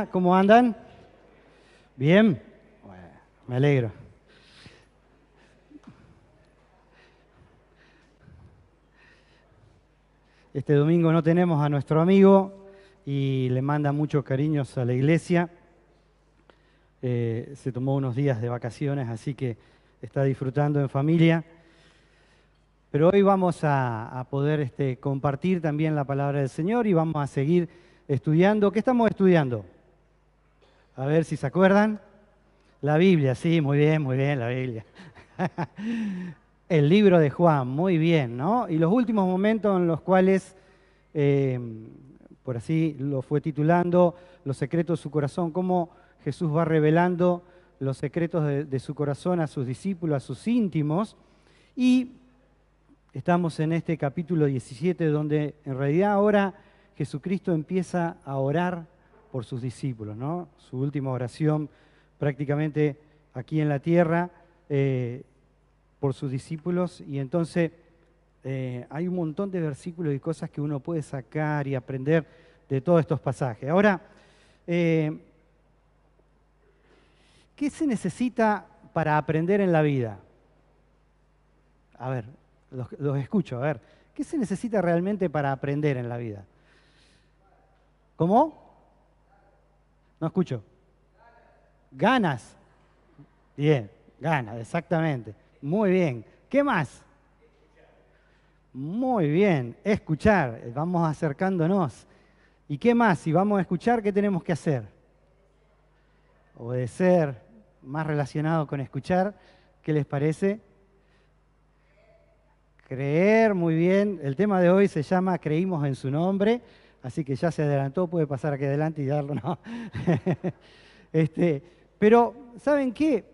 ¿Cómo andan? ¿Bien? Bueno, me alegro. Este domingo no tenemos a nuestro amigo y le manda muchos cariños a la iglesia. Se tomó unos días de vacaciones, así que está disfrutando en familia. Pero hoy vamos a poder compartir también la palabra del Señor y vamos a seguir estudiando. ¿Qué estamos estudiando? A ver si se acuerdan. La Biblia, sí, muy bien, la Biblia. El libro de Juan, muy bien, ¿no? Y los últimos momentos en los cuales, eh, por así lo fue titulando, los secretos de su corazón, cómo Jesús va revelando los secretos de su corazón a sus discípulos, a sus íntimos. Y estamos en este capítulo 17, donde en realidad ahora Jesucristo empieza a orar por sus discípulos, ¿no? Su última oración prácticamente aquí en la tierra. Por sus discípulos, y entonces hay un montón de versículos y cosas que uno puede sacar y aprender de todos estos pasajes. Ahora, ¿qué se necesita para aprender en la vida? A ver, los escucho, a ver, ¿qué se necesita realmente para aprender en la vida? ¿Cómo? No escucho. Ganas. Bien, ganas, exactamente. Muy bien. ¿Qué más? Muy bien, escuchar. Vamos acercándonos. ¿Y qué más? Si vamos a escuchar, ¿qué tenemos que hacer? Obedecer, más relacionado con escuchar. ¿Qué les parece? Creer, muy bien. El tema de hoy se llama Creímos en su nombre, así que ya se adelantó, puede pasar aquí adelante y darlo, ¿no? Pero, ¿saben qué?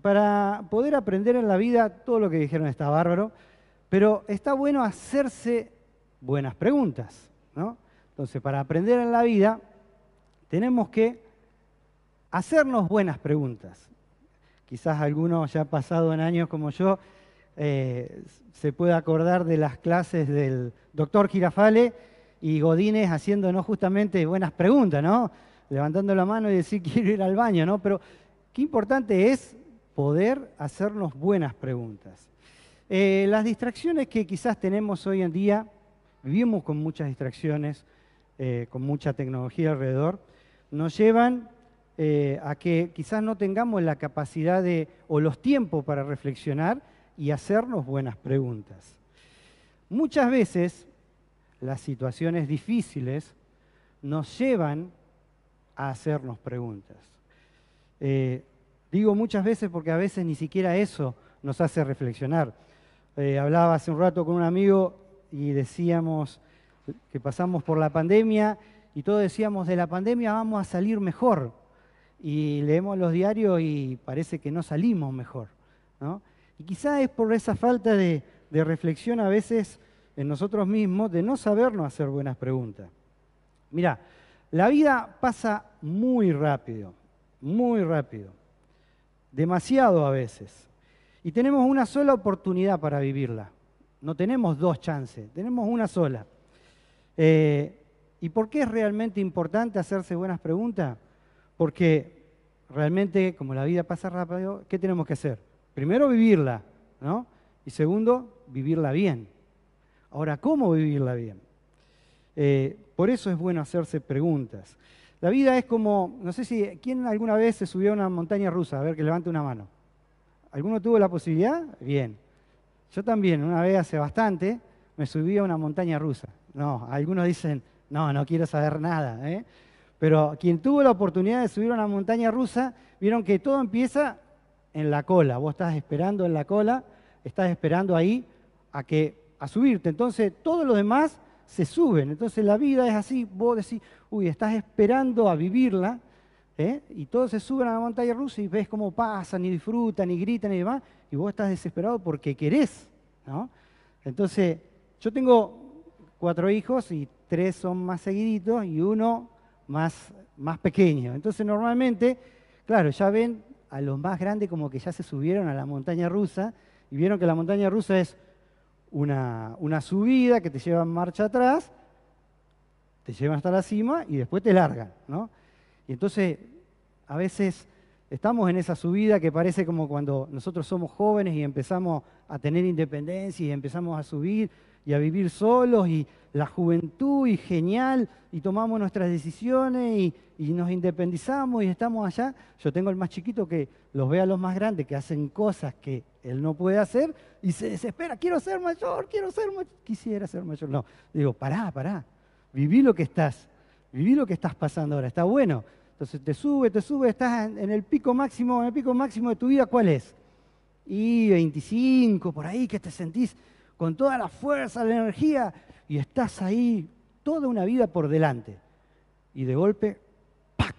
Para poder aprender en la vida, todo lo que dijeron está bárbaro, pero está bueno hacerse buenas preguntas, ¿no? Entonces, para aprender en la vida, tenemos que hacernos buenas preguntas. Quizás alguno ya pasado en años como yo se puede acordar de las clases del doctor Girafale y Godínez haciéndonos justamente buenas preguntas, ¿no? Levantando la mano y decir quiero ir al baño, ¿no? Pero qué importante es poder hacernos buenas preguntas. Las distracciones que quizás tenemos hoy en día, vivimos con muchas distracciones, con mucha tecnología alrededor, nos llevan a que quizás no tengamos la capacidad o los tiempos para reflexionar y hacernos buenas preguntas. Muchas veces las situaciones difíciles nos llevan a hacernos preguntas. Digo muchas veces porque a veces ni siquiera eso nos hace reflexionar. Hablaba hace un rato con un amigo y decíamos que pasamos por la pandemia y todos decíamos de la pandemia vamos a salir mejor. Y leemos los diarios y parece que no salimos mejor, ¿no? Y quizás es por esa falta de reflexión a veces en nosotros mismos de no sabernos hacer buenas preguntas. Mirá, la vida pasa muy rápido, demasiado a veces. Y tenemos una sola oportunidad para vivirla. No tenemos dos chances, tenemos una sola. ¿Y por qué es realmente importante hacerse buenas preguntas? Porque realmente, como la vida pasa rápido, ¿qué tenemos que hacer? Primero, vivirla, ¿no? Y segundo, vivirla bien. Ahora, ¿cómo vivirla bien? Por eso es bueno hacerse preguntas. La vida es como, no sé si, ¿quién alguna vez se subió a una montaña rusa? A ver, que levante una mano. ¿Alguno tuvo la posibilidad? Bien. Yo también, una vez hace bastante, me subí a una montaña rusa. No, algunos dicen, no quiero saber nada, ¿eh? Pero quien tuvo la oportunidad de subir a una montaña rusa, vieron que todo empieza en la cola. Vos estás esperando en la cola, estás esperando ahí a subirte. Entonces, todos los demás se suben. Entonces, la vida es así. Vos decís, uy, estás esperando a vivirla, ¿eh? Y todos se suben a la montaña rusa y ves cómo pasan, y disfrutan, y gritan y demás. Y vos estás desesperado porque querés, ¿no? Entonces, yo tengo 4 hijos y 3 son más seguiditos y uno más pequeño. Entonces normalmente, claro, ya ven a los más grandes como que ya se subieron a la montaña rusa y vieron que la montaña rusa es una subida que te lleva en marcha atrás, te llevan hasta la cima y después te largan, ¿no? Y entonces, a veces estamos en esa subida que parece como cuando nosotros somos jóvenes y empezamos a tener independencia y empezamos a subir y a vivir solos y la juventud y genial y tomamos nuestras decisiones y nos independizamos y estamos allá. Yo tengo el más chiquito que los ve a los más grandes que hacen cosas que él no puede hacer y se desespera, quiero ser mayor, quisiera ser mayor. No, digo, pará, viví lo que estás pasando ahora, está bueno. Entonces te sube, estás en el pico máximo de tu vida, ¿cuál es? Y 25, por ahí, que te sentís con toda la fuerza, la energía, y estás ahí toda una vida por delante. Y de golpe, ¡pac!,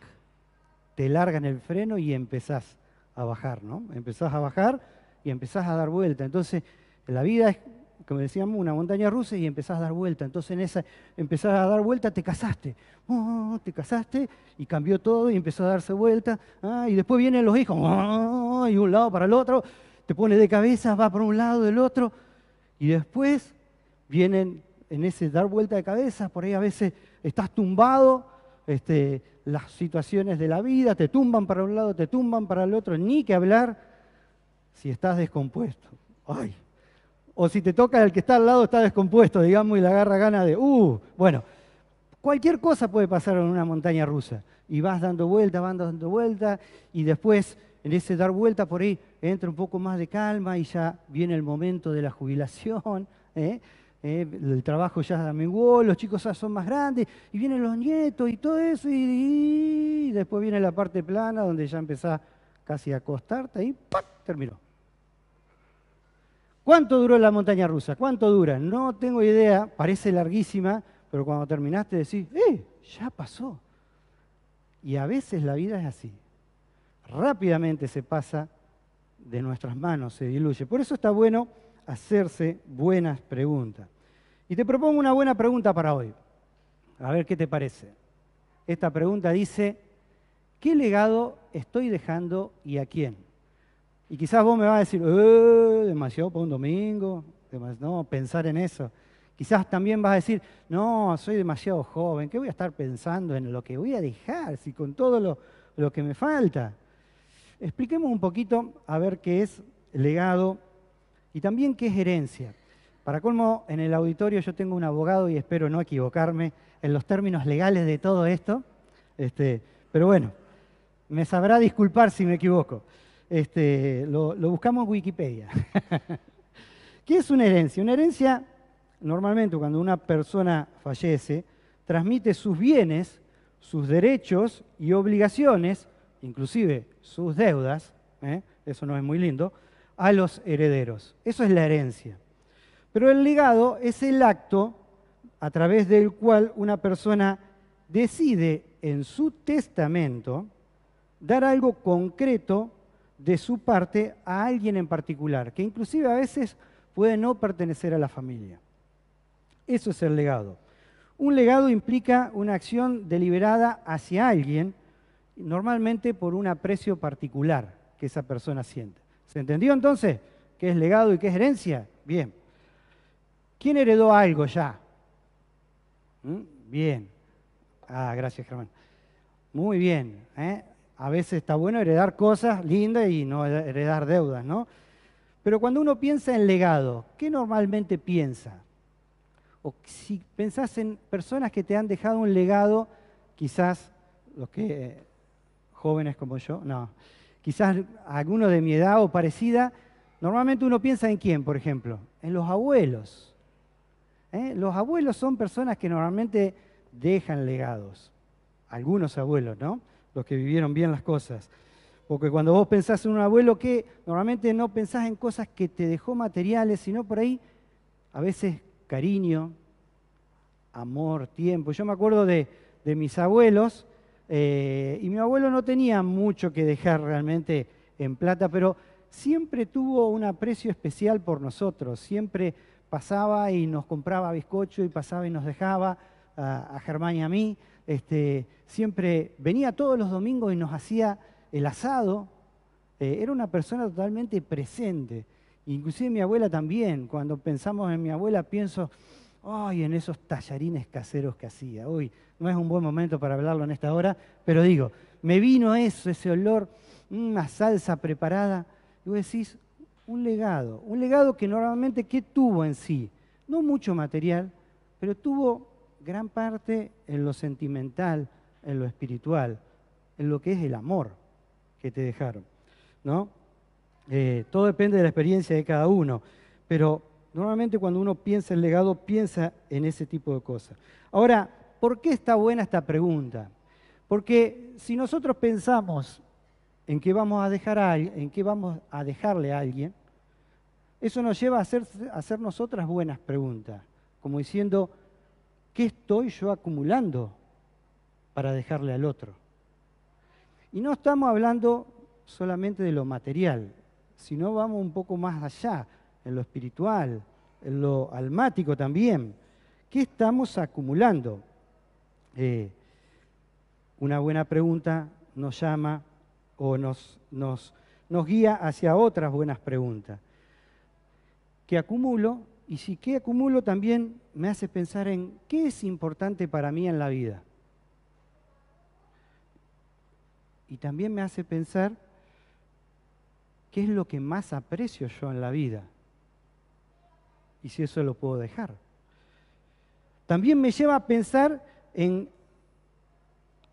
te largan el freno y empezás a bajar, ¿no? Empezás a bajar y empezás a dar vuelta. Entonces, la vida es, como decíamos, una montaña rusa y empezás a dar vuelta. Entonces, en esa empezás a dar vuelta, te casaste. Te casaste y cambió todo y empezó a darse vuelta. Y después vienen los hijos, y un lado para el otro, te pone de cabeza, va por un lado, del otro. Y después vienen en ese dar vuelta de cabeza, por ahí a veces estás tumbado, las situaciones de la vida te tumban para un lado, te tumban para el otro, ni que hablar si estás descompuesto. ¡Ay! O si te toca el que está al lado está descompuesto, digamos, y le agarra ganas de, bueno, cualquier cosa puede pasar en una montaña rusa. Y vas dando vuelta, y después en ese dar vuelta por ahí entra un poco más de calma y ya viene el momento de la jubilación, el trabajo ya menguó, los chicos ya son más grandes, y vienen los nietos y todo eso, y después viene la parte plana donde ya empezás casi a acostarte y ¡pac!, terminó. ¿Cuánto duró la montaña rusa? ¿Cuánto dura? No tengo idea, parece larguísima, pero cuando terminaste decís, ya pasó. Y a veces la vida es así. Rápidamente se pasa de nuestras manos, se diluye. Por eso está bueno hacerse buenas preguntas. Y te propongo una buena pregunta para hoy. A ver qué te parece. Esta pregunta dice, ¿qué legado estoy dejando y a quién? Y quizás vos me vas a decir, demasiado para un domingo, no, pensar en eso. Quizás también vas a decir, no, soy demasiado joven, ¿qué voy a estar pensando en lo que voy a dejar, si con todo lo que me falta? Expliquemos un poquito a ver qué es legado y también qué es herencia. Para colmo, en el auditorio yo tengo un abogado y espero no equivocarme en los términos legales de todo esto, pero bueno, me sabrá disculpar si me equivoco. Lo buscamos en Wikipedia. ¿Qué es una herencia? Una herencia, normalmente cuando una persona fallece, transmite sus bienes, sus derechos y obligaciones, inclusive sus deudas, eso no es muy lindo, a los herederos. Eso es la herencia. Pero el legado es el acto a través del cual una persona decide en su testamento dar algo concreto de su parte a alguien en particular, que inclusive a veces puede no pertenecer a la familia. Eso es el legado. Un legado implica una acción deliberada hacia alguien, normalmente por un aprecio particular que esa persona siente. ¿Se entendió entonces qué es legado y qué es herencia? Bien. ¿Quién heredó algo ya? Bien. Gracias, Germán. Muy bien. A veces está bueno heredar cosas lindas y no heredar deudas, ¿no? Pero cuando uno piensa en legado, ¿qué normalmente piensa? O si pensás en personas que te han dejado un legado, quizás los que jóvenes como yo, no, quizás alguno de mi edad o parecida, normalmente uno piensa en quién, por ejemplo, en los abuelos. Los abuelos son personas que normalmente dejan legados, algunos abuelos, ¿no? Los que vivieron bien las cosas. Porque cuando vos pensás en un abuelo, que normalmente no pensás en cosas que te dejó materiales, sino por ahí a veces cariño, amor, tiempo. Yo me acuerdo de mis abuelos, y mi abuelo no tenía mucho que dejar realmente en plata, pero siempre tuvo un aprecio especial por nosotros. Siempre pasaba y nos compraba bizcocho y pasaba y nos dejaba a Germán y a mí. Siempre venía todos los domingos y nos hacía el asado. Era una persona totalmente presente. Inclusive mi abuela también. Cuando pensamos en mi abuela pienso, ay, en esos tallarines caseros que hacía. Uy, no es un buen momento para hablarlo en esta hora, pero digo, me vino eso, ese olor, una salsa preparada, y vos decís, un legado que normalmente, ¿qué tuvo en sí? No mucho material, pero tuvo gran parte en lo sentimental, en lo espiritual, en lo que es el amor que te dejaron, ¿no? Todo depende de la experiencia de cada uno, pero normalmente cuando uno piensa en legado, piensa en ese tipo de cosas. Ahora, ¿por qué está buena esta pregunta? Porque si nosotros pensamos en qué vamos a dejar en qué vamos a dejarle a alguien, eso nos lleva a hacernos otras buenas preguntas, como diciendo, ¿qué estoy yo acumulando para dejarle al otro? Y no estamos hablando solamente de lo material, sino vamos un poco más allá, en lo espiritual, en lo almático también. ¿Qué estamos acumulando? Una buena pregunta nos llama o nos guía hacia otras buenas preguntas. ¿Qué acumulo? Y si qué acumulo también me hace pensar en qué es importante para mí en la vida. Y también me hace pensar qué es lo que más aprecio yo en la vida. Y si eso lo puedo dejar. También me lleva a pensar en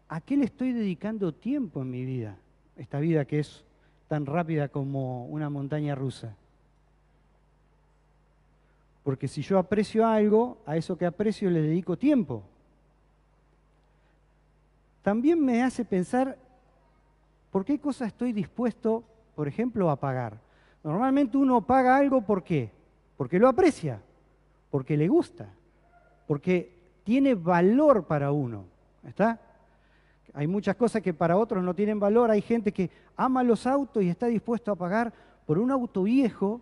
a qué le estoy dedicando tiempo en mi vida. Esta vida que es tan rápida como una montaña rusa. Porque si yo aprecio algo, a eso que aprecio le dedico tiempo. También me hace pensar por qué cosas estoy dispuesto, por ejemplo, a pagar. Normalmente uno paga algo ¿por qué? Porque lo aprecia, porque le gusta, porque tiene valor para uno. ¿Está? Hay muchas cosas que para otros no tienen valor. Hay gente que ama los autos y está dispuesto a pagar por un auto viejo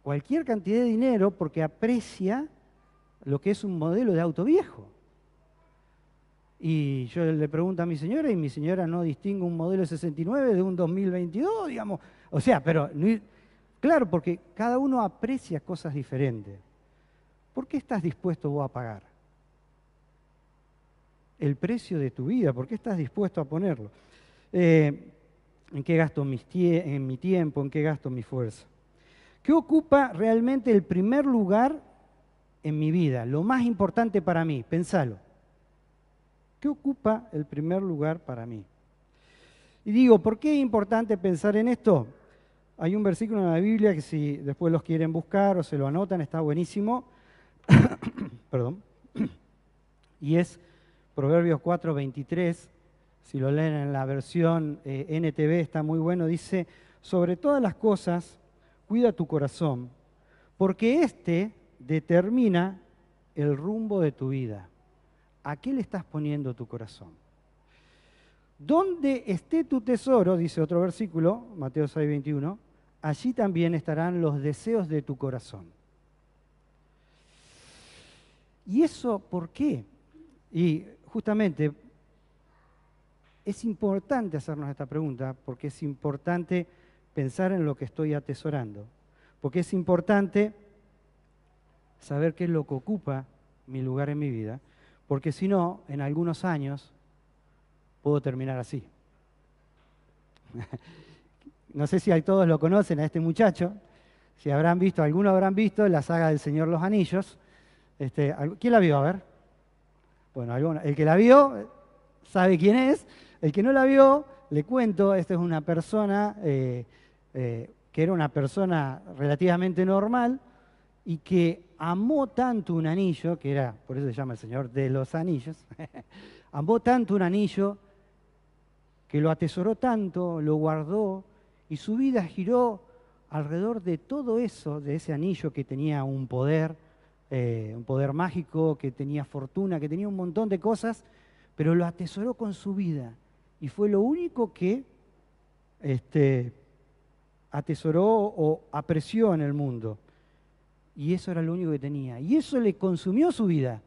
cualquier cantidad de dinero porque aprecia lo que es un modelo de auto viejo. Y yo le pregunto a mi señora y mi señora no distingue un modelo 69 de un 2022, digamos. O sea, pero claro, porque cada uno aprecia cosas diferentes. ¿Por qué estás dispuesto vos a pagar? El precio de tu vida, ¿por qué estás dispuesto a ponerlo? ¿En qué gasto en mi tiempo? ¿En qué gasto mi fuerza? ¿Qué ocupa realmente el primer lugar en mi vida? Lo más importante para mí, pensalo. ¿Qué ocupa el primer lugar para mí? Y digo, ¿por qué es importante pensar en esto? Hay un versículo en la Biblia que si después los quieren buscar o se lo anotan, está buenísimo. Perdón. Y es Proverbios 4:23. Si lo leen en la versión NTV está muy bueno. Dice, sobre todas las cosas, cuida tu corazón, porque éste determina el rumbo de tu vida. ¿A qué le estás poniendo tu corazón? Donde esté tu tesoro, dice otro versículo, Mateo 6:21, allí también estarán los deseos de tu corazón. ¿Y eso por qué? Y justamente es importante hacernos esta pregunta porque es importante pensar en lo que estoy atesorando, porque es importante saber qué es lo que ocupa mi lugar en mi vida, porque si no, en algunos años puedo terminar así. No sé si todos lo conocen a este muchacho, si habrán visto, algunos habrán visto la saga del Señor los Anillos. ¿Quién la vio? A ver. Bueno, el que la vio sabe quién es. El que no la vio, le cuento, esta es una persona que era una persona relativamente normal y que amó tanto un anillo, que era, por eso se llama el Señor de los Anillos, amó tanto un anillo que lo atesoró tanto, lo guardó y su vida giró alrededor de todo eso, de ese anillo que tenía un poder mágico, que tenía fortuna, que tenía un montón de cosas, pero lo atesoró con su vida y fue lo único que atesoró o apreció en el mundo. Y eso era lo único que tenía. Y eso le consumió su vida.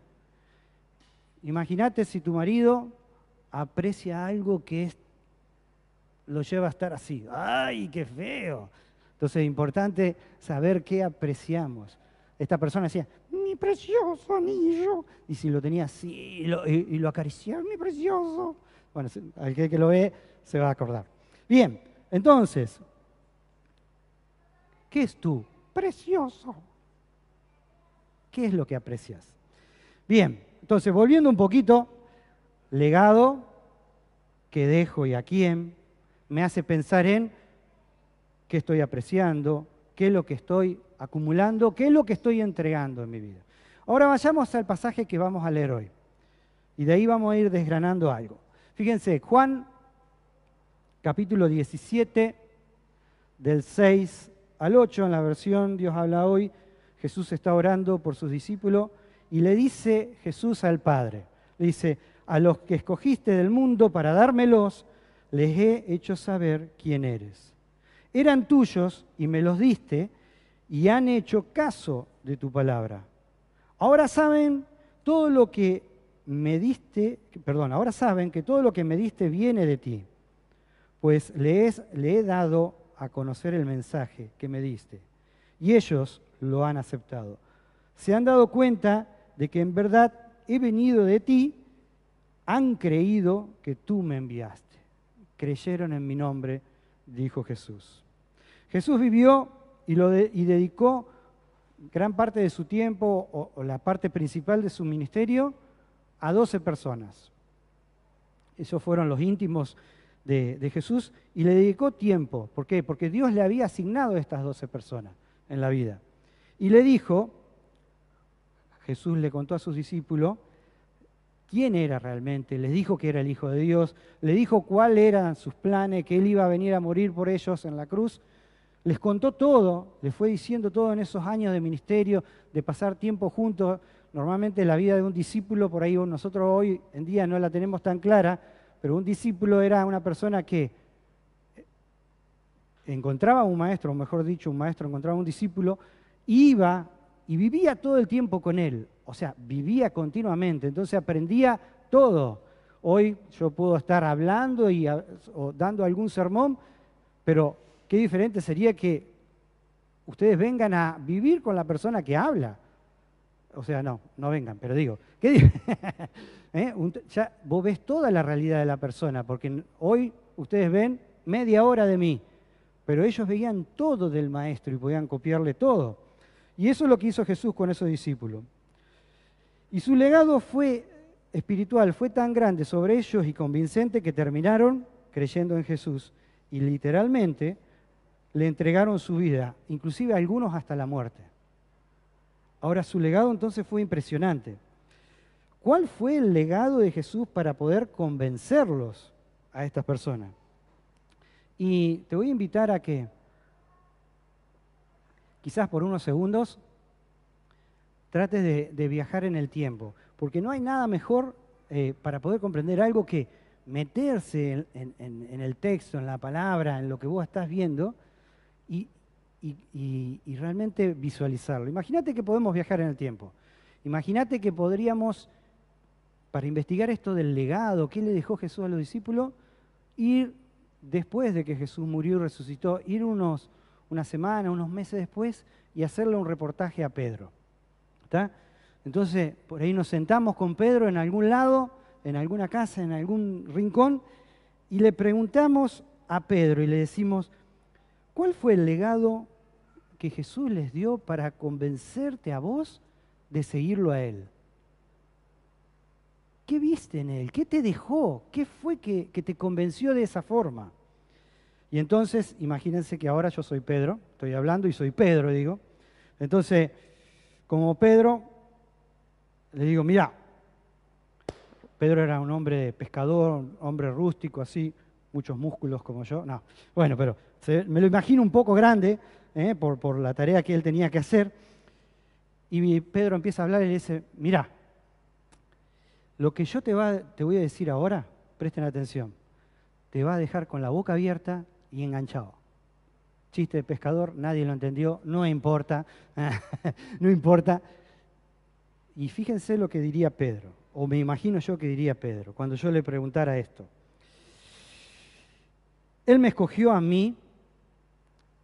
Imagínate si tu marido aprecia algo que lo lleva a estar así. ¡Ay, qué feo! Entonces es importante saber qué apreciamos. esta persona decía, mi precioso anillo, y si lo tenía así y lo acariciaba, mi precioso. Bueno, aquel que lo ve se va a acordar. Bien, entonces, ¿qué es tú? Precioso. ¿Qué es lo que aprecias? Bien, entonces, volviendo un poquito, legado, qué dejo y a quién, me hace pensar en qué estoy apreciando, qué es lo que estoy acumulando, qué es lo que estoy entregando en mi vida. Ahora vayamos al pasaje que vamos a leer hoy. Y de ahí vamos a ir desgranando algo. Fíjense, Juan, capítulo 17, del 6 al 8, en la versión Dios habla hoy, Jesús está orando por sus discípulos y le dice Jesús al Padre, le dice, a los que escogiste del mundo para dármelos, les he hecho saber quién eres. Eran tuyos y me los diste y han hecho caso de tu palabra. Ahora saben todo lo que me diste, ahora saben que todo lo que me diste viene de ti, pues le he dado a conocer el mensaje que me diste y ellos lo han aceptado. Se han dado cuenta de que en verdad he venido de ti, han creído que tú me enviaste. Creyeron en mi nombre, dijo Jesús. Jesús vivió y dedicó gran parte de su tiempo o la parte principal de su ministerio a 12 personas. Esos fueron los íntimos de Jesús y le dedicó tiempo. ¿Por qué? Porque Dios le había asignado a estas 12 personas en la vida. Y le dijo, Jesús le contó a sus discípulos quién era realmente, les dijo que era el Hijo de Dios, le dijo cuáles eran sus planes, que Él iba a venir a morir por ellos en la cruz. Les contó todo, les fue diciendo todo en esos años de ministerio, de pasar tiempo juntos. Normalmente la vida de un discípulo, por ahí nosotros hoy en día no la tenemos tan clara, pero un discípulo era una persona que encontraba un maestro, o mejor dicho, un maestro encontraba un discípulo, iba y vivía todo el tiempo con él, o sea, vivía continuamente, entonces aprendía todo. Hoy yo puedo estar hablando o dando algún sermón, pero qué diferente sería que ustedes vengan a vivir con la persona que habla. O sea, no vengan, pero digo, ya vos ves toda la realidad de la persona, porque hoy ustedes ven media hora de mí, pero ellos veían todo del maestro y podían copiarle todo. Y eso es lo que hizo Jesús con esos discípulos. Y su legado espiritual fue tan grande sobre ellos y convincente que terminaron creyendo en Jesús y literalmente le entregaron su vida, inclusive algunos hasta la muerte. Ahora, su legado entonces fue impresionante. ¿Cuál fue el legado de Jesús para poder convencerlos a estas personas? Y te voy a invitar a que, quizás por unos segundos, trates de viajar en el tiempo, porque no hay nada mejor para poder comprender algo que meterse en el texto, en la palabra, en lo que vos estás viendo y realmente visualizarlo. Imagínate que podemos viajar en el tiempo. Imagínate que podríamos, para investigar esto del legado, qué le dejó Jesús a los discípulos, ir después de que Jesús murió y resucitó, ir una semana, unos meses después y hacerle un reportaje a Pedro. ¿Está? Entonces, por ahí nos sentamos con Pedro en algún lado, en alguna casa, en algún rincón, y le preguntamos a Pedro y le decimos, ¿cuál fue el legado que Jesús les dio para convencerte a vos de seguirlo a Él? ¿Qué viste en Él? ¿Qué te dejó? ¿Qué fue que te convenció de esa forma? Y entonces, imagínense que ahora yo soy Pedro, estoy hablando y soy Pedro, digo. Entonces, como Pedro, le digo, mirá, Pedro era un hombre pescador, un hombre rústico, así, muchos músculos como yo. No, bueno, pero me lo imagino un poco grande por la tarea que él tenía que hacer. Y Pedro empieza a hablar y le dice, mirá, lo que yo te voy a decir ahora, presten atención, te va a dejar con la boca abierta y enganchado. Chiste de pescador, nadie lo entendió, no importa, no importa. Y fíjense lo que diría Pedro, o me imagino yo que diría Pedro, cuando yo le preguntara esto. Él me escogió a mí,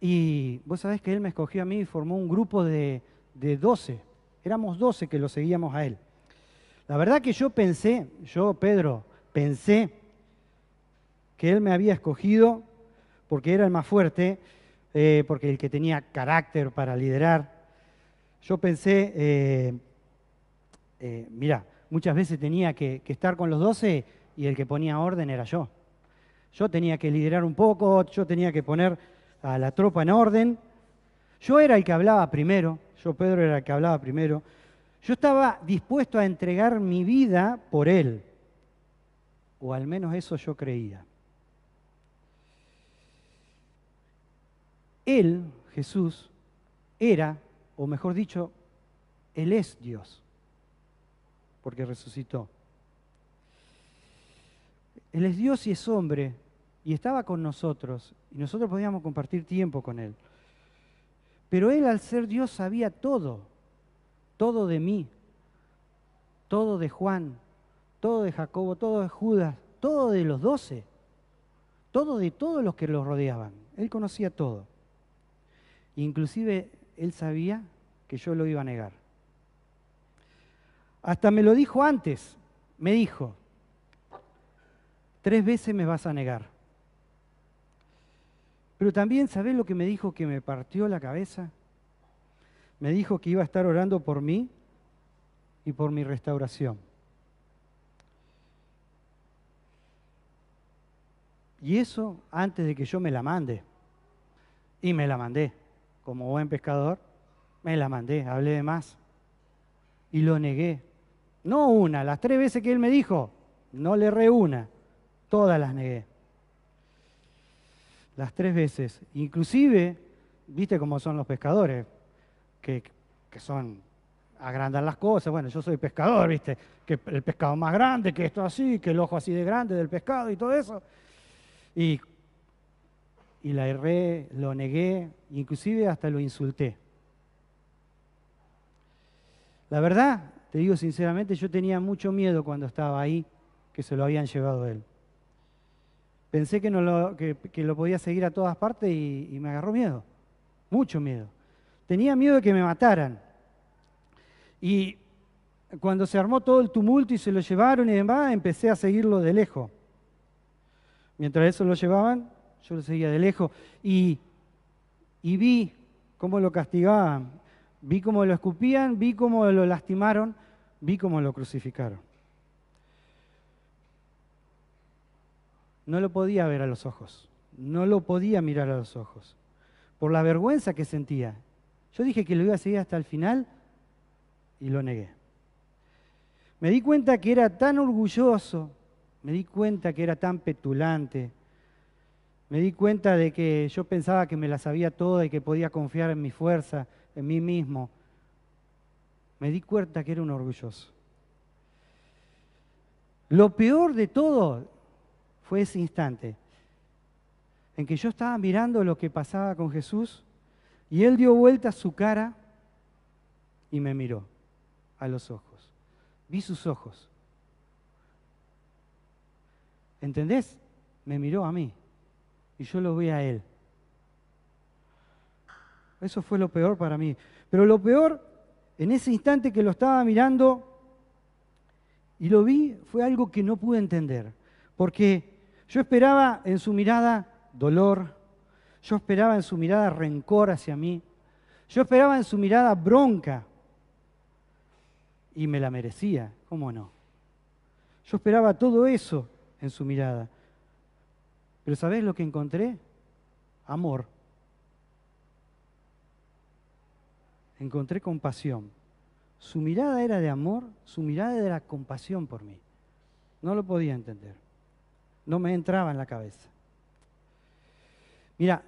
y vos sabés que Él me escogió a mí y formó un grupo de de 12. Éramos 12 que lo seguíamos a él. La verdad que yo, Pedro, pensé que él me había escogido porque era el más fuerte, porque el que tenía carácter para liderar. Yo pensé, mirá, muchas veces tenía que estar con los 12 y el que ponía orden era yo. Yo tenía que liderar un poco, yo tenía que poner a la tropa en orden. Yo era el que hablaba primero, Pedro era el que hablaba primero. Yo estaba dispuesto a entregar mi vida por él, o al menos eso yo creía. Él, Jesús, era, o mejor dicho, Él es Dios, porque resucitó. Él es Dios y es hombre, y estaba con nosotros, y nosotros podíamos compartir tiempo con Él. Pero Él, al ser Dios, sabía todo, todo de mí, todo de Juan, todo de Jacobo, todo de Judas, todo de los 12, todo de todos los que los rodeaban. Él conocía todo. Inclusive Él sabía que yo lo iba a negar. Hasta me lo dijo antes, me dijo, 3 veces me vas a negar. Pero también, ¿sabés lo que me dijo que me partió la cabeza? Me dijo que iba a estar orando por mí y por mi restauración. Y eso antes de que yo me la mande. Y me la mandé. Como buen pescador, me la mandé, hablé de más. Y lo negué. No una, las 3 veces que él me dijo, no le erré una. Todas las negué. Las 3 veces. Inclusive, viste cómo son los pescadores, que son, agrandan las cosas. Bueno, yo soy pescador, viste, que el pescado más grande, que esto así, que el ojo así de grande del pescado y todo eso. Y la erré, lo negué, inclusive hasta lo insulté. La verdad, te digo sinceramente, yo tenía mucho miedo cuando estaba ahí, que se lo habían llevado a él. Pensé que lo podía seguir a todas partes y me agarró miedo, mucho miedo. Tenía miedo de que me mataran. Y cuando se armó todo el tumulto y se lo llevaron y demás, empecé a seguirlo de lejos. Mientras eso lo llevaban, yo lo seguía de lejos y vi cómo lo castigaban, vi cómo lo escupían, vi cómo lo lastimaron, vi cómo lo crucificaron. No lo podía ver a los ojos, no lo podía mirar a los ojos, por la vergüenza que sentía. Yo dije que lo iba a seguir hasta el final y lo negué. Me di cuenta que era tan orgulloso, me di cuenta que era tan petulante, me di cuenta de que yo pensaba que me la sabía toda y que podía confiar en mi fuerza, en mí mismo. Me di cuenta que era un orgulloso. Lo peor de todo fue ese instante en que yo estaba mirando lo que pasaba con Jesús y Él dio vuelta su cara y me miró a los ojos. Vi sus ojos. ¿Entendés? Me miró a mí. Y yo lo vi a Él. Eso fue lo peor para mí. Pero lo peor, en ese instante que lo estaba mirando y lo vi, fue algo que no pude entender. Porque yo esperaba en su mirada dolor, yo esperaba en su mirada rencor hacia mí, yo esperaba en su mirada bronca. Y me la merecía, ¿cómo no? Yo esperaba todo eso en su mirada. Pero ¿sabés lo que encontré? Amor. Encontré compasión. Su mirada era de amor, su mirada era compasión por mí. No lo podía entender. No me entraba en la cabeza. Mira,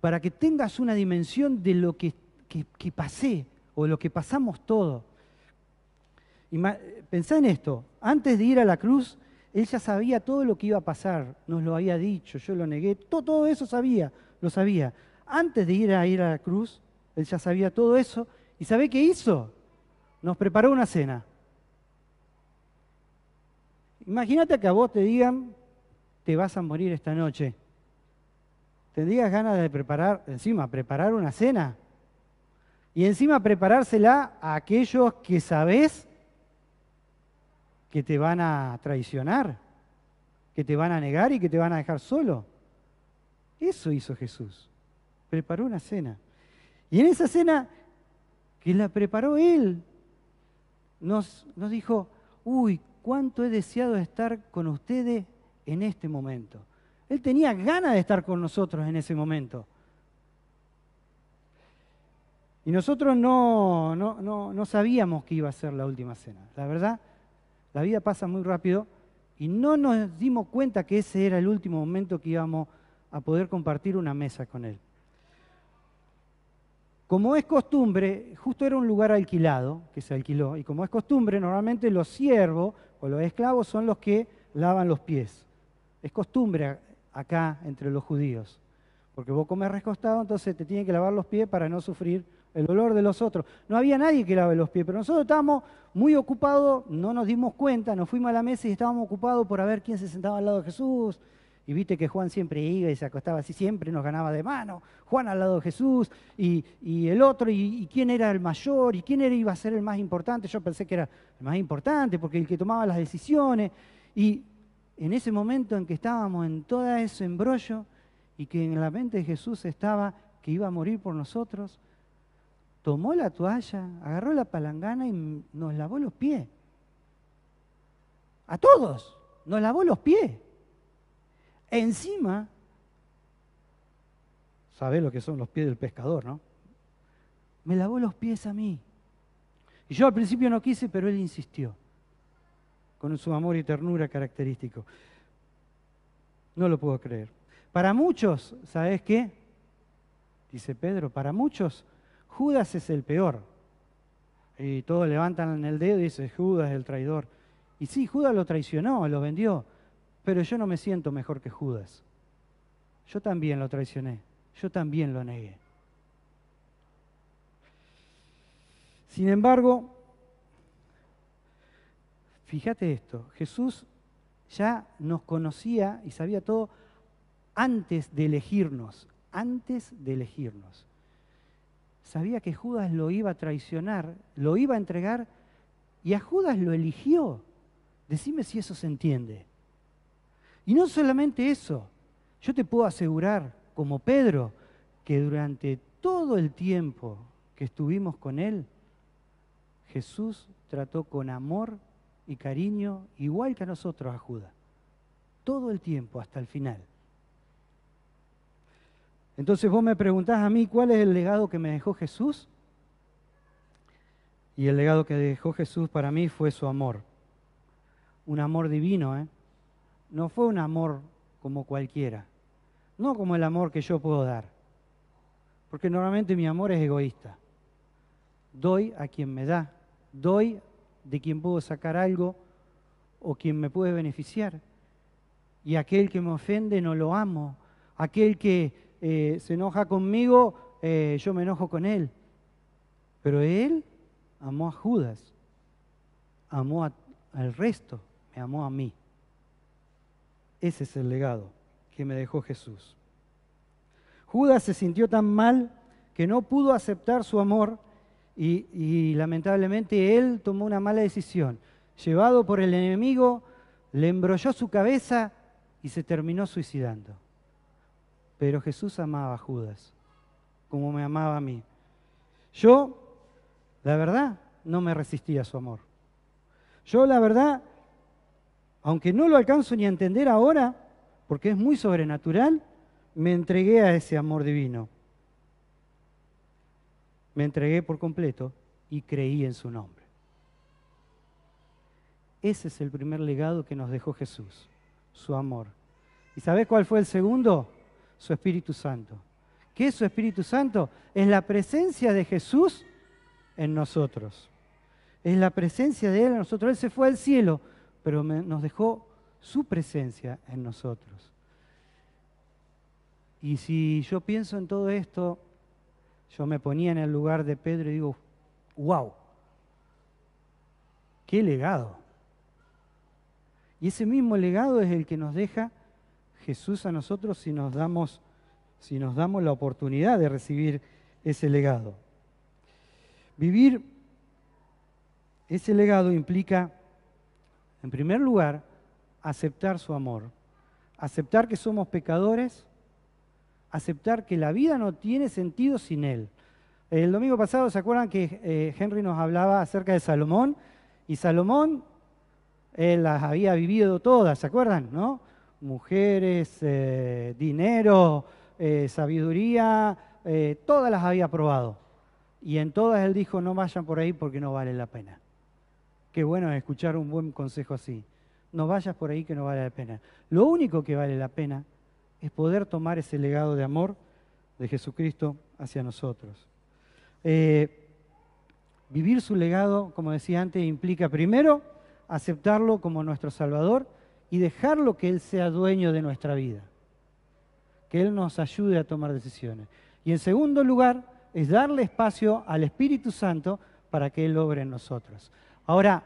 para que tengas una dimensión de lo que pasé o lo que pasamos todos, pensá en esto. Antes de ir a la cruz, Él ya sabía todo lo que iba a pasar, nos lo había dicho, yo lo negué, todo eso lo sabía. Antes de ir a la cruz, Él ya sabía todo eso. ¿Y sabé qué hizo? Nos preparó una cena. Imagínate que a vos te digan, te vas a morir esta noche. ¿Tendrías ganas de preparar una cena? Y encima preparársela a aquellos que sabés que te van a traicionar, que te van a negar y que te van a dejar solo. Eso hizo Jesús. Preparó una cena. Y en esa cena que la preparó Él, nos dijo, uy, cuánto he deseado estar con ustedes en este momento. Él tenía ganas de estar con nosotros en ese momento. Y nosotros no sabíamos que iba a ser la última cena. La verdad, la vida pasa muy rápido y no nos dimos cuenta que ese era el último momento que íbamos a poder compartir una mesa con Él. Como es costumbre, justo era un lugar alquilado, que se alquiló, y como es costumbre, normalmente los siervos o los esclavos son los que lavan los pies. Es costumbre acá entre los judíos, porque vos comes recostado, entonces te tienen que lavar los pies para no sufrir el olor de los otros. No había nadie que lave los pies, pero nosotros estábamos muy ocupados, no nos dimos cuenta, nos fuimos a la mesa y estábamos ocupados por ver quién se sentaba al lado de Jesús. Y viste que Juan siempre iba y se acostaba así, siempre nos ganaba de mano. Juan al lado de Jesús y el otro, y quién era el mayor, y quién iba a ser el más importante. Yo pensé que era el más importante porque el que tomaba las decisiones. Y en ese momento en que estábamos en todo ese embrollo y que en la mente de Jesús estaba que iba a morir por nosotros, tomó la toalla, agarró la palangana y nos lavó los pies. A todos, nos lavó los pies. Encima, sabés lo que son los pies del pescador, ¿no? Me lavó los pies a mí. Y yo al principio no quise, pero Él insistió, con su amor y ternura característico. No lo puedo creer. Para muchos, ¿sabés qué? Dice Pedro, para muchos Judas es el peor. Y todos levantan el dedo y dicen, Judas es el traidor. Y sí, Judas lo traicionó, lo vendió. Pero yo no me siento mejor que Judas. Yo también lo traicioné. Yo también lo negué. Sin embargo, fíjate esto. Jesús ya nos conocía y sabía todo antes de elegirnos. Antes de elegirnos. Sabía que Judas lo iba a traicionar, lo iba a entregar, y a Judas lo eligió. Decime si eso se entiende. Y no solamente eso, yo te puedo asegurar, como Pedro, que durante todo el tiempo que estuvimos con Él, Jesús trató con amor y cariño, igual que a nosotros, a Judas. Todo el tiempo, hasta el final. Entonces vos me preguntás a mí, ¿cuál es el legado que me dejó Jesús? Y el legado que dejó Jesús para mí fue su amor. Un amor divino, ¿eh? No fue un amor como cualquiera, no como el amor que yo puedo dar, porque normalmente mi amor es egoísta. Doy a quien me da, doy de quien puedo sacar algo o quien me puede beneficiar. Y aquel que me ofende no lo amo, aquel que se enoja conmigo, yo me enojo con él. Pero Él amó a Judas, amó al resto, me amó a mí. Ese es el legado que me dejó Jesús. Judas se sintió tan mal que no pudo aceptar su amor y lamentablemente él tomó una mala decisión. Llevado por el enemigo, le embrolló su cabeza y se terminó suicidando. Pero Jesús amaba a Judas como me amaba a mí. Yo, la verdad, no me resistí a su amor. Yo, la verdad, aunque no lo alcanzo ni a entender ahora, porque es muy sobrenatural, me entregué a ese amor divino. Me entregué por completo y creí en su nombre. Ese es el primer legado que nos dejó Jesús, su amor. ¿Y sabés cuál fue el segundo? Su Espíritu Santo. ¿Qué es su Espíritu Santo? Es la presencia de Jesús en nosotros. Es la presencia de Él en nosotros. Él se fue al cielo, pero nos dejó su presencia en nosotros. Y si yo pienso en todo esto, yo me ponía en el lugar de Pedro y digo, ¡wow! ¡Qué legado! Y ese mismo legado es el que nos deja Jesús a nosotros si nos damos la oportunidad de recibir ese legado. Vivir ese legado implica, en primer lugar, aceptar su amor, aceptar que somos pecadores, aceptar que la vida no tiene sentido sin Él. El domingo pasado, ¿se acuerdan que Henry nos hablaba acerca de Salomón? Y Salomón, él las había vivido todas, ¿se acuerdan? ¿No? Mujeres, dinero, sabiduría, todas las había probado. Y en todas él dijo, no vayan por ahí porque no vale la pena. Qué bueno es escuchar un buen consejo así. No vayas por ahí que no vale la pena. Lo único que vale la pena es poder tomar ese legado de amor de Jesucristo hacia nosotros. Vivir su legado, como decía antes, implica primero aceptarlo como nuestro Salvador y dejarlo que Él sea dueño de nuestra vida, que Él nos ayude a tomar decisiones. Y en segundo lugar, es darle espacio al Espíritu Santo para que Él obre en nosotros. Ahora,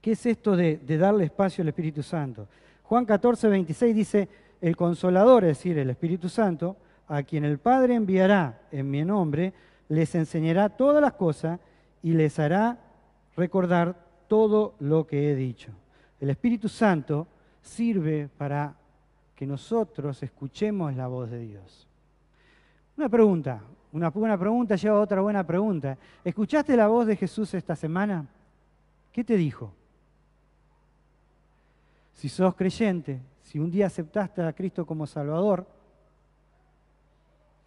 ¿qué es esto de darle espacio al Espíritu Santo? Juan 14, 26 dice, el Consolador, es decir, el Espíritu Santo, a quien el Padre enviará en mi nombre, les enseñará todas las cosas y les hará recordar todo lo que he dicho. El Espíritu Santo sirve para que nosotros escuchemos la voz de Dios. Una pregunta, una buena pregunta lleva a otra buena pregunta. ¿Escuchaste la voz de Jesús esta semana? ¿Qué te dijo? Si sos creyente, si un día aceptaste a Cristo como Salvador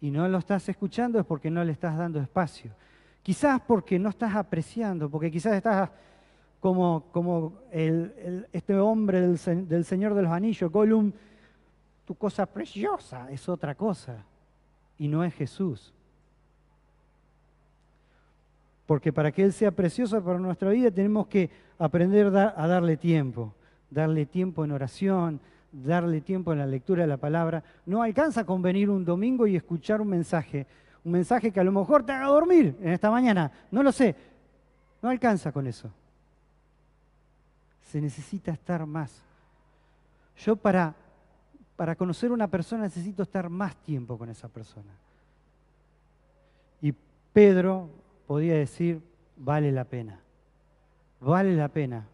y no lo estás escuchando es porque no le estás dando espacio. Quizás porque no estás apreciando, porque quizás estás como este hombre del Señor de los Anillos, Gollum, tu cosa preciosa es otra cosa y no es Jesús. Porque para que Él sea precioso para nuestra vida tenemos que aprender a darle tiempo en oración, darle tiempo en la lectura de la palabra. No alcanza con venir un domingo y escuchar un mensaje que a lo mejor te haga dormir en esta mañana, no lo sé, no alcanza con eso. Se necesita estar más. Yo para conocer a una persona necesito estar más tiempo con esa persona. Y Pedro podía decir, vale la pena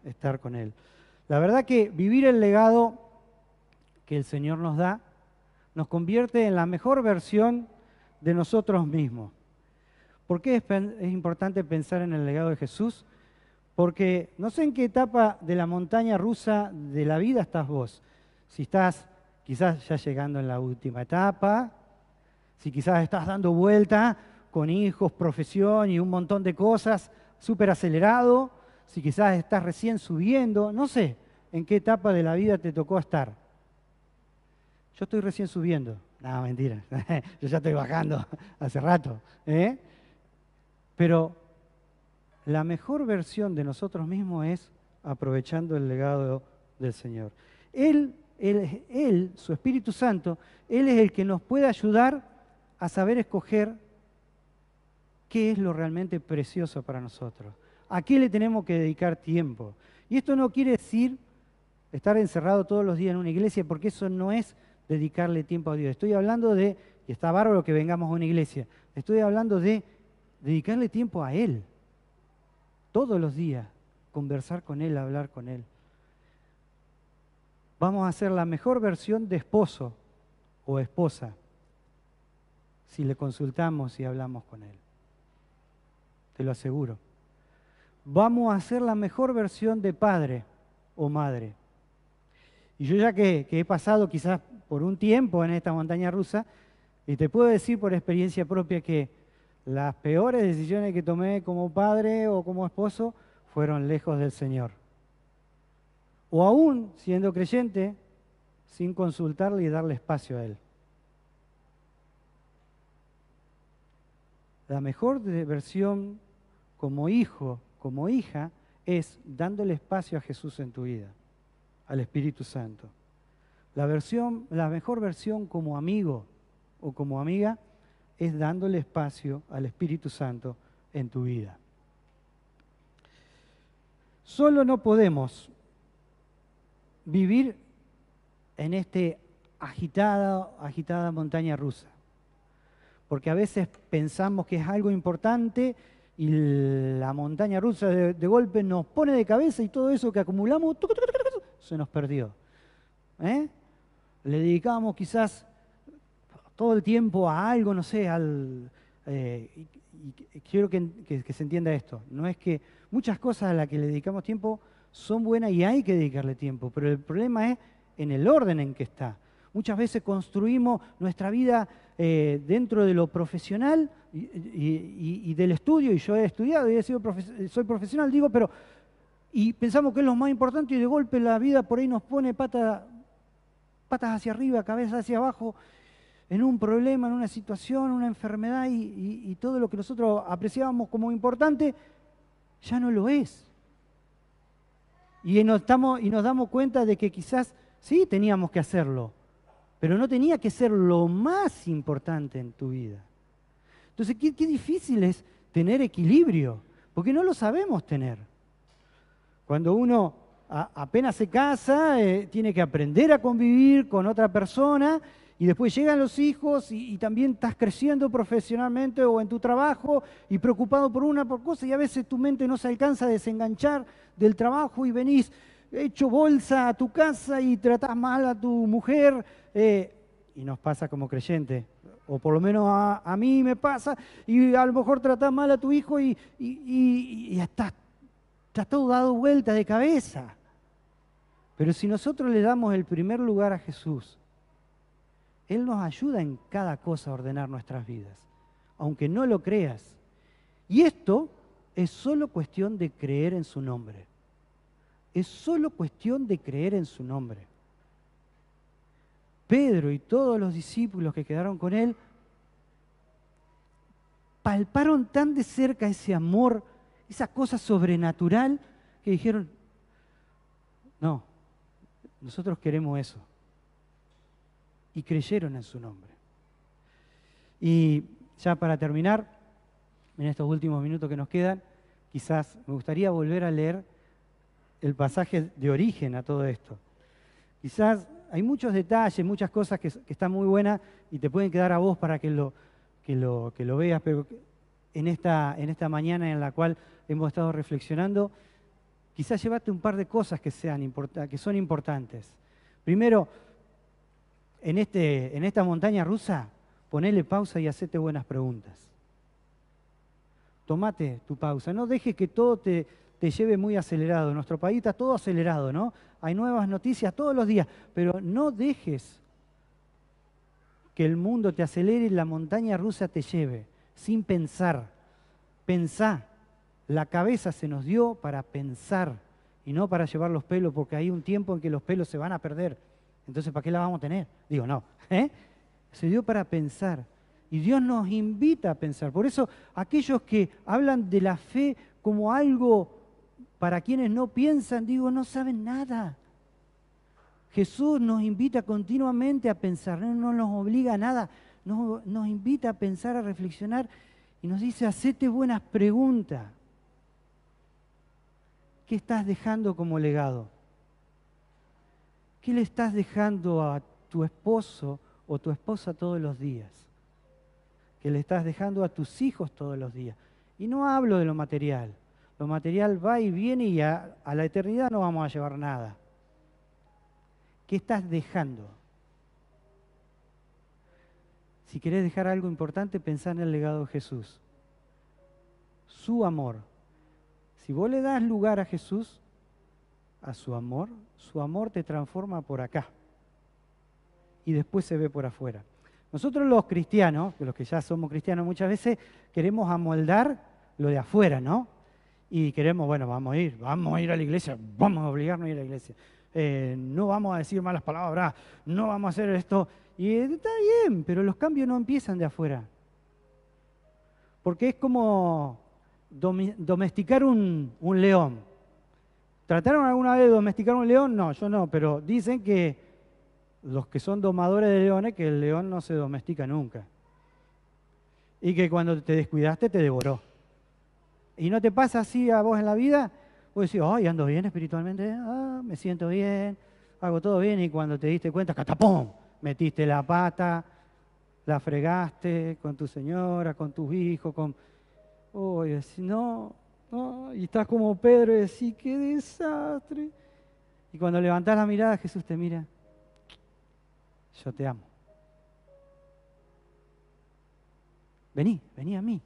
estar con él. La verdad que vivir el legado que el Señor nos da nos convierte en la mejor versión de nosotros mismos. ¿Por qué es importante pensar en el legado de Jesús? Porque no sé en qué etapa de la montaña rusa de la vida estás vos. Si estás quizás ya llegando en la última etapa, si quizás estás dando vuelta con hijos, profesión y un montón de cosas, súper acelerado, si quizás estás recién subiendo, no sé en qué etapa de la vida te tocó estar. Yo estoy recién subiendo. No, mentira, yo ya estoy bajando hace rato. Pero la mejor versión de nosotros mismos es aprovechando el legado del Señor. Él, su Espíritu Santo, Él es el que nos puede ayudar a saber escoger qué es lo realmente precioso para nosotros. ¿A qué le tenemos que dedicar tiempo? Y esto no quiere decir estar encerrado todos los días en una iglesia, porque eso no es dedicarle tiempo a Dios. Estoy hablando de, y está bárbaro que vengamos a una iglesia, estoy hablando de dedicarle tiempo a Él. Todos los días, conversar con Él, hablar con Él. Vamos a ser la mejor versión de esposo o esposa si le consultamos y hablamos con Él. Te lo aseguro. Vamos a ser la mejor versión de padre o madre. Y yo ya que he pasado quizás por un tiempo en esta montaña rusa, y te puedo decir por experiencia propia que las peores decisiones que tomé como padre o como esposo fueron lejos del Señor. O aún siendo creyente, sin consultarle y darle espacio a Él. La mejor versión como hijo, como hija, es dándole espacio a Jesús en tu vida, al Espíritu Santo. La mejor versión como amigo o como amiga es dándole espacio al Espíritu Santo en tu vida. Solo no podemos vivir en esta agitada montaña rusa, porque a veces pensamos que es algo importante y la montaña rusa de golpe nos pone de cabeza y todo eso que acumulamos se nos perdió. ¿Eh? Le dedicábamos quizás todo el tiempo a algo, no sé, y quiero que se entienda esto. No es que muchas cosas a las que le dedicamos tiempo son buenas y hay que dedicarle tiempo, pero el problema es en el orden en que está. Muchas veces construimos nuestra vida dentro de lo profesional y del estudio, y yo he estudiado y soy profesional, digo, y pensamos que es lo más importante y de golpe la vida por ahí nos pone patas hacia arriba, cabeza hacia abajo, en un problema, en una situación, una enfermedad y todo lo que nosotros apreciábamos como importante ya no lo es. Y nos damos cuenta de que quizás sí teníamos que hacerlo, pero no tenía que ser lo más importante en tu vida. Entonces, qué difícil es tener equilibrio, porque no lo sabemos tener. Cuando uno apenas se casa, tiene que aprender a convivir con otra persona, y después llegan los hijos y también estás creciendo profesionalmente o en tu trabajo y preocupado por cosa, y a veces tu mente no se alcanza a desenganchar del trabajo y venís hecho bolsa a tu casa y tratás mal a tu mujer, y nos pasa como creyente, o por lo menos a mí me pasa, y a lo mejor tratás mal a tu hijo y estás todo dado vuelta de cabeza. Pero si nosotros le damos el primer lugar a Jesús, Él nos ayuda en cada cosa a ordenar nuestras vidas, aunque no lo creas. Y esto es solo cuestión de creer en su nombre. Es solo cuestión de creer en su nombre. Pedro y todos los discípulos que quedaron con él palparon tan de cerca ese amor, esa cosa sobrenatural, que dijeron, no, nosotros queremos eso. Y creyeron en su nombre. Y ya para terminar, en estos últimos minutos que nos quedan, quizás me gustaría volver a leer el pasaje de origen a todo esto. Quizás hay muchos detalles, muchas cosas que están muy buenas y te pueden quedar a vos para que lo veas, pero en esta mañana en la cual hemos estado reflexionando, quizás llevate un par de cosas que son importantes. Primero, en esta montaña rusa, ponele pausa y hacete buenas preguntas. Tomate tu pausa, no dejes que todo te lleve muy acelerado. En nuestro país está todo acelerado, ¿no? Hay nuevas noticias todos los días, pero no dejes que el mundo te acelere y la montaña rusa te lleve, sin pensar. Pensá, la cabeza se nos dio para pensar y no para llevar los pelos, porque hay un tiempo en que los pelos se van a perder. Entonces, ¿para qué la vamos a tener? Digo, no. Se dio para pensar. Y Dios nos invita a pensar. Por eso, aquellos que hablan de la fe como algo para quienes no piensan, digo, no saben nada. Jesús nos invita continuamente a pensar, no nos obliga a nada, nos invita a pensar, a reflexionar y nos dice, hacete buenas preguntas. ¿Qué estás dejando como legado? ¿Qué le estás dejando a tu esposo o tu esposa todos los días? ¿Qué le estás dejando a tus hijos todos los días? Y no hablo de lo material. Lo material va y viene y a la eternidad no vamos a llevar nada. ¿Qué estás dejando? Si querés dejar algo importante, pensá en el legado de Jesús. Su amor. Si vos le das lugar a Jesús, a su amor te transforma por acá y después se ve por afuera. Nosotros los cristianos, los que ya somos cristianos muchas veces, queremos amoldar lo de afuera, ¿no? Y queremos, bueno, vamos a ir a la iglesia, vamos a obligarnos a ir a la iglesia. No vamos a decir malas palabras, no vamos a hacer esto. Y está bien, pero los cambios no empiezan de afuera. Porque es como domesticar un león. ¿Trataron alguna vez de domesticar un león? No, yo no, pero dicen que los que son domadores de leones, que el león no se domestica nunca. Y que cuando te descuidaste te devoró. ¿Y no te pasa así a vos en la vida? Vos decís, ay, ando bien espiritualmente, me siento bien, hago todo bien, y cuando te diste cuenta, ¡catapum!, metiste la pata, la fregaste con tu señora, con tus hijos, Oh, y decís, no, no, y estás como Pedro y decís, qué desastre. Y cuando levantás la mirada, Jesús te mira, yo te amo. Vení, vení a mí.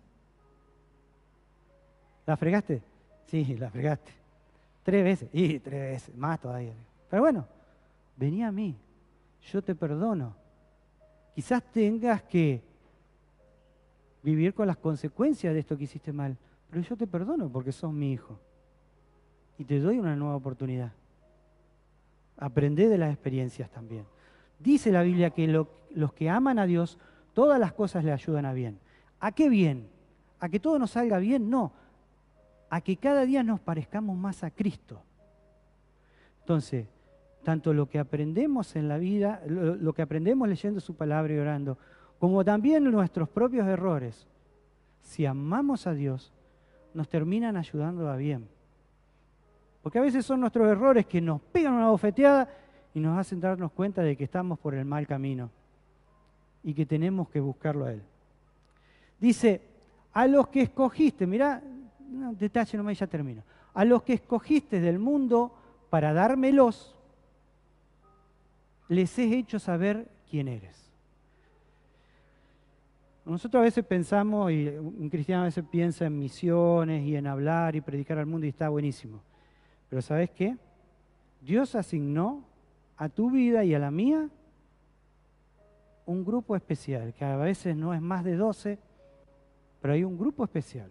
¿La fregaste? Sí, la fregaste. 3 veces, y 3 veces, más todavía. Pero bueno, vení a mí, yo te perdono. Quizás tengas que vivir con las consecuencias de esto que hiciste mal, pero yo te perdono porque sos mi hijo. Y te doy una nueva oportunidad. Aprendé de las experiencias también. Dice la Biblia que los que aman a Dios, todas las cosas le ayudan a bien. ¿A qué bien? ¿A que todo nos salga bien? No. A que cada día nos parezcamos más a Cristo. Entonces, tanto lo que aprendemos en la vida, lo que aprendemos leyendo su palabra y orando, como también nuestros propios errores, si amamos a Dios, nos terminan ayudando a bien. Porque a veces son nuestros errores que nos pegan una bofeteada y nos hacen darnos cuenta de que estamos por el mal camino y que tenemos que buscarlo a Él. Dice, a los que escogiste, mirá, un detalle nomás y ya termino. A los que escogiste del mundo para dármelos, les he hecho saber quién eres. Nosotros a veces pensamos, y un cristiano a veces piensa en misiones y en hablar y predicar al mundo y está buenísimo. Pero ¿sabes qué? Dios asignó a tu vida y a la mía un grupo especial, que a veces no es más de 12, pero hay un grupo especial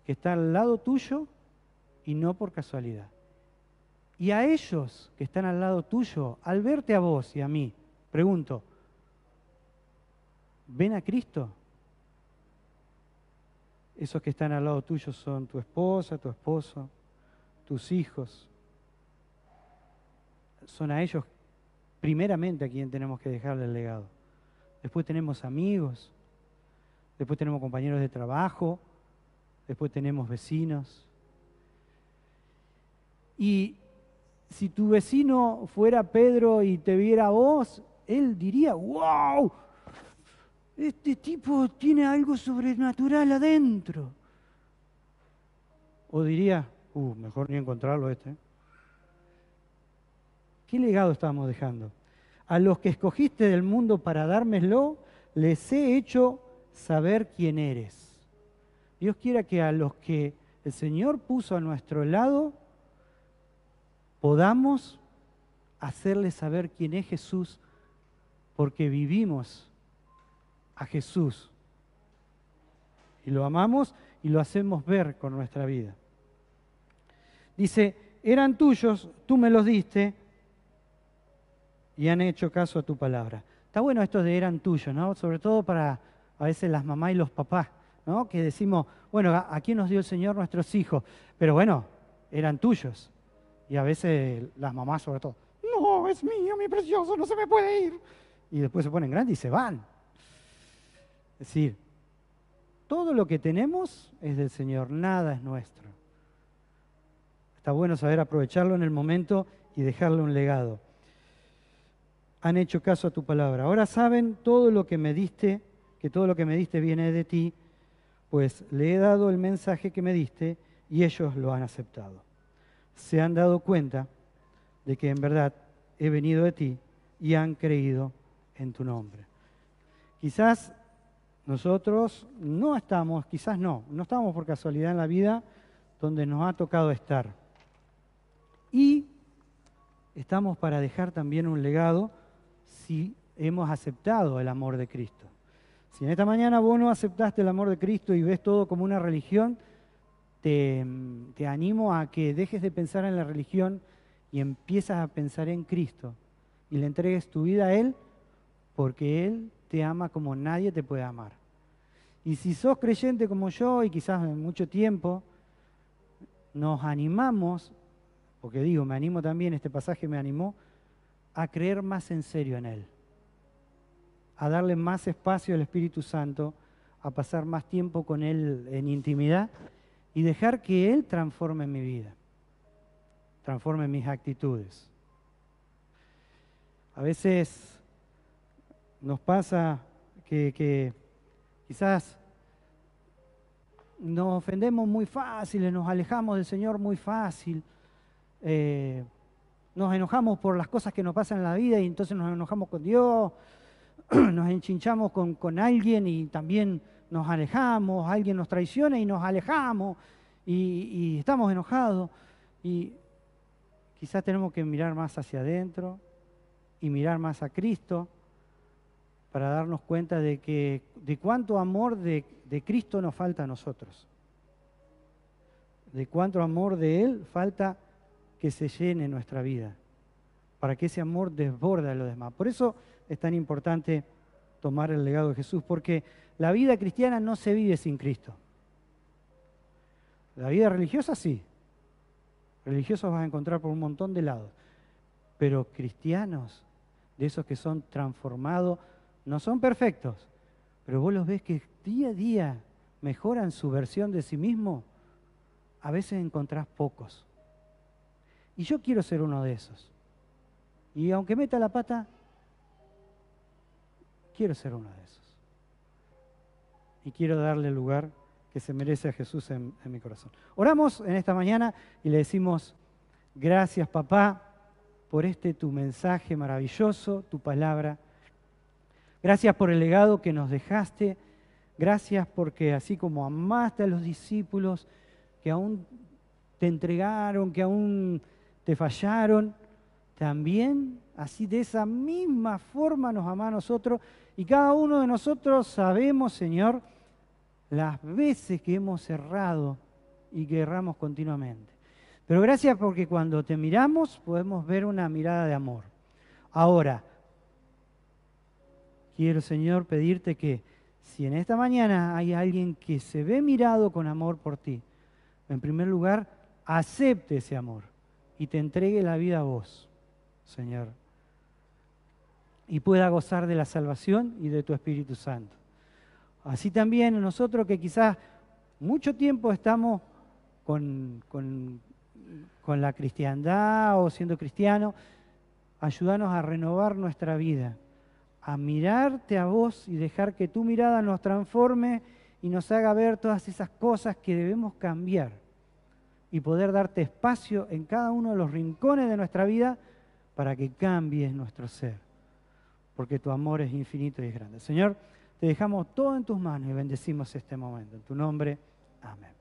que está al lado tuyo y no por casualidad. Y a ellos que están al lado tuyo, al verte a vos y a mí, pregunto, ¿ven a Cristo? Esos que están al lado tuyo son tu esposa, tu esposo, tus hijos. Son a ellos primeramente a quien tenemos que dejarle el legado. Después tenemos amigos, después tenemos compañeros de trabajo, después tenemos vecinos. Y si tu vecino fuera Pedro y te viera a vos, él diría, ¡wow! Este tipo tiene algo sobrenatural adentro. O diría, mejor ni encontrarlo este. ¿Qué legado estamos dejando? A los que escogiste del mundo para dármelo, les he hecho saber quién eres. Dios quiera que a los que el Señor puso a nuestro lado, podamos hacerles saber quién es Jesús, porque vivimos a Jesús. Y lo amamos y lo hacemos ver con nuestra vida. Dice, eran tuyos, tú me los diste, y han hecho caso a tu palabra. Está bueno esto de eran tuyos, ¿no? Sobre todo para a veces las mamás y los papás, ¿no? Que decimos, bueno, ¿a quién nos dio el Señor nuestros hijos? Pero bueno, eran tuyos. Y a veces las mamás sobre todo, no, es mío, mi precioso, no se me puede ir. Y después se ponen grandes y se van. Es decir, todo lo que tenemos es del Señor, nada es nuestro. Está bueno saber aprovecharlo en el momento y dejarle un legado. Han hecho caso a tu palabra. Ahora saben todo lo que me diste, que todo lo que me diste viene de ti, pues le he dado el mensaje que me diste y ellos lo han aceptado. Se han dado cuenta de que en verdad he venido de ti y han creído en tu nombre. Quizás nosotros no estamos, quizás no estamos por casualidad en la vida donde nos ha tocado estar. Y estamos para dejar también un legado si hemos aceptado el amor de Cristo. Si en esta mañana vos no aceptaste el amor de Cristo y ves todo como una religión, te animo a que dejes de pensar en la religión y empiezas a pensar en Cristo y le entregues tu vida a Él porque Él te ama como nadie te puede amar. Y si sos creyente como yo y quizás en mucho tiempo, nos animamos, porque digo, me animo también, este pasaje me animó, a creer más en serio en Él, a darle más espacio al Espíritu Santo, a pasar más tiempo con Él en intimidad y dejar que Él transforme mi vida, transforme mis actitudes. A veces nos pasa que quizás nos ofendemos muy fácil, nos alejamos del Señor muy fácil, nos enojamos por las cosas que nos pasan en la vida y entonces nos enojamos con Dios, nos enchinchamos con alguien y también nos alejamos, alguien nos traiciona y nos alejamos y estamos enojados. Y quizás tenemos que mirar más hacia adentro y mirar más a Cristo para darnos cuenta de cuánto amor de Cristo nos falta a nosotros, de cuánto amor de Él falta que se llene nuestra vida, para que ese amor desborde a los demás. Por eso es tan importante tomar el legado de Jesús, porque la vida cristiana no se vive sin Cristo. La vida religiosa sí, religiosos vas a encontrar por un montón de lados, pero cristianos, de esos que son transformados, no son perfectos, pero vos los ves que día a día mejoran su versión de sí mismo, a veces encontrás pocos. Y yo quiero ser uno de esos. Y aunque meta la pata, quiero ser uno de esos. Y quiero darle el lugar que se merece a Jesús en mi corazón. Oramos en esta mañana y le decimos, gracias papá por tu mensaje maravilloso, tu palabra. Gracias por el legado que nos dejaste. Gracias porque así como amaste a los discípulos que aún te entregaron, que aún te fallaron, también así de esa misma forma nos ama a nosotros. Y cada uno de nosotros sabemos, Señor, las veces que hemos errado y que erramos continuamente. Pero gracias porque cuando te miramos podemos ver una mirada de amor. Ahora, quiero, Señor, pedirte que si en esta mañana hay alguien que se ve mirado con amor por ti, en primer lugar, acepte ese amor y te entregue la vida a vos, Señor, y pueda gozar de la salvación y de tu Espíritu Santo. Así también nosotros que quizás mucho tiempo estamos con la cristiandad o siendo cristianos, ayúdanos a renovar nuestra vida, a mirarte a vos y dejar que tu mirada nos transforme y nos haga ver todas esas cosas que debemos cambiar y poder darte espacio en cada uno de los rincones de nuestra vida para que cambies nuestro ser, porque tu amor es infinito y es grande. Señor, te dejamos todo en tus manos y bendecimos este momento. En tu nombre, amén.